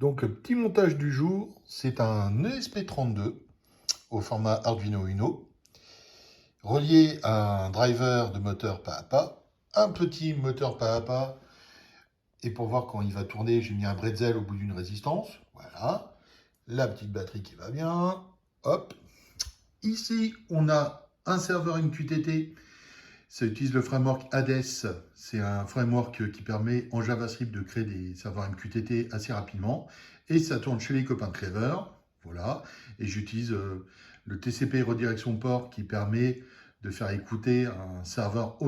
Donc, petit montage du jour, c'est un ESP32 au format Arduino Uno, relié à un driver de moteur pas à pas, un petit moteur pas à pas, et pour voir quand il va tourner, j'ai mis un bretzel au bout d'une résistance, voilà, la petite batterie qui va bien, hop. Ici, on a un serveur MQTT, ça utilise le framework Hades, c'est un framework qui permet en JavaScript de créer des serveurs MQTT assez rapidement, et ça tourne chez les copains de Clever, voilà, et j'utilise le TCP redirection port qui permet de faire écouter un serveur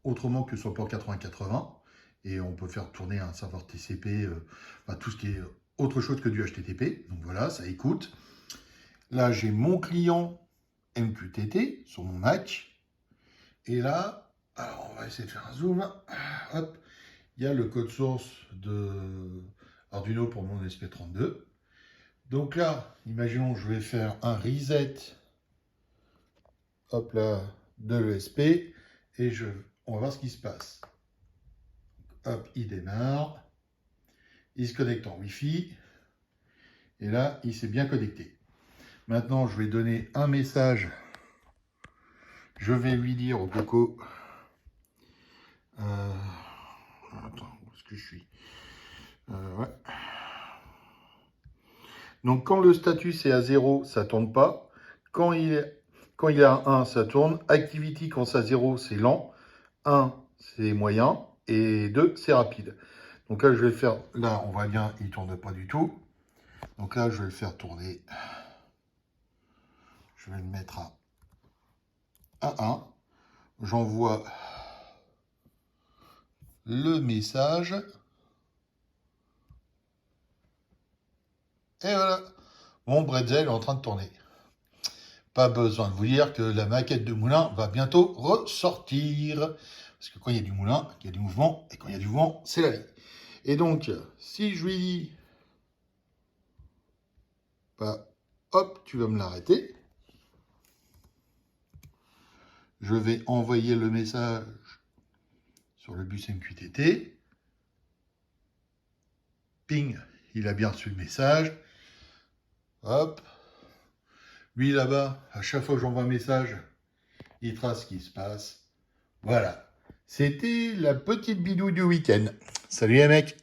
autrement que sur le port 8080, et on peut faire tourner un serveur TCP, tout ce qui est autre chose que du HTTP, donc voilà, ça écoute. Là, j'ai mon client MQTT sur mon Mac, et là, alors on va essayer de faire un zoom. Hop, il y a le code source de Arduino pour mon ESP32. Donc là, imaginons que je vais faire un reset, hop là, de l'ESP, et on va voir ce qui se passe. Hop, il démarre, il se connecte en Wi-Fi, et là, il s'est bien connecté. Maintenant, je vais donner un message. Je vais lui dire au coco. Attends, où est-ce que je suis? Ouais. Donc, quand le statut est à 0, ça ne tourne pas. Quand il est à 1, ça tourne. Activity, quand c'est à 0, c'est lent. 1, c'est moyen. Et 2, c'est rapide. Donc là, je vais le faire. Là, on voit bien, il ne tourne pas du tout. Donc là, je vais le faire tourner. Je vais le mettre à 1. J'envoie le message. Et voilà. Mon bretzel est en train de tourner. Pas besoin de vous dire que la maquette de moulin va bientôt ressortir. Parce que quand il y a du moulin, il y a du mouvement. Et quand il y a du mouvement, c'est la vie. Et donc, si je lui dis, hop, tu vas me l'arrêter. Je vais envoyer le message sur le bus MQTT. Ping, il a bien reçu le message. Hop. Lui là-bas, à chaque fois que j'envoie un message, il trace ce qui se passe. Voilà. C'était la petite bidouille du week-end. Salut les mecs!